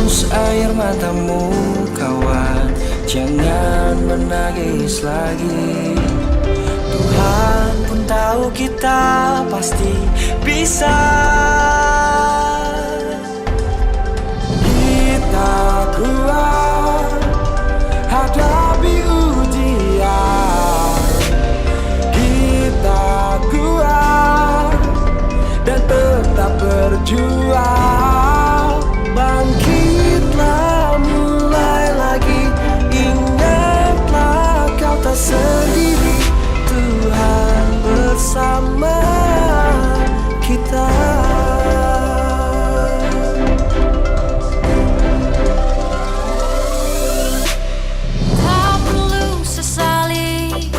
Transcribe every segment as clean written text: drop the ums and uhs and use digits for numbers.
Hapus air matamu kawan, jangan menangis lagi. Tuhan pun tahu kita pasti bisa. Kita kuat hadapi ujian. Kita kuat dan tetap berjuang. Bangkitlah, mulai lagi. Ingatlah kau tak sendiri. Tuhan bersama kita. Tak perlu sesali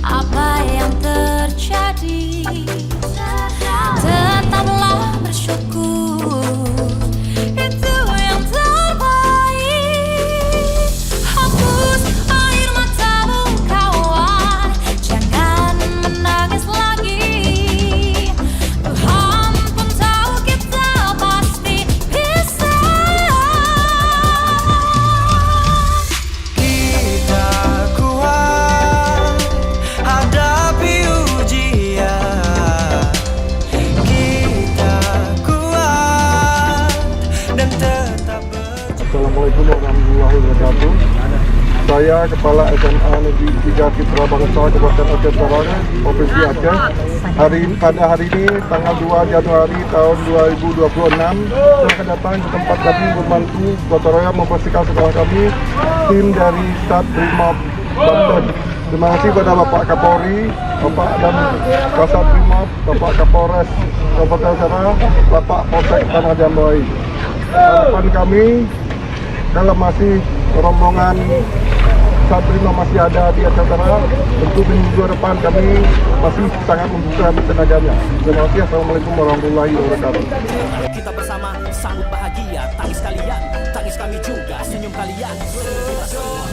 apa yang terjadi. Tetaplah bersyukur, itu yang terbaik. Hapus air matamu kawan, jangan menangis lagi. Tuhan pun tahu kita pasti bisa. Kita kuat hadapi ujian. Kita kuat dan tetap berjuang. Assalamualaikum warahmatullahi wabarakatuh. Saya Kepala SMA Negeri 3 Citra Bangsa Kabupaten Aceh Utara, Provinsi Aceh. Pada hari ini tanggal 2 Januari tahun 2026, saya akan datang ke tempat kami membantu gotong royong membersihkan sekolah kami, tim dari Sat Brimob Banten. Terima kasih kepada Bapak Kapolri, Bapak dan Kasat Brimob, Bapak Kapolres Kabupaten Utara, Bapak Polsek Tanah Jambai. Harapan kami kalau masih rombongan Sat Brimob masih ada di Aceh Utara, tentu minggu depan kami masih sangat membuka tenaganya. Terima kasih. Assalamualaikum warahmatullahi wabarakatuh. Kita bersama sambut bahagia, tangis kalian, tangis kami juga, senyum kalian. Kita semua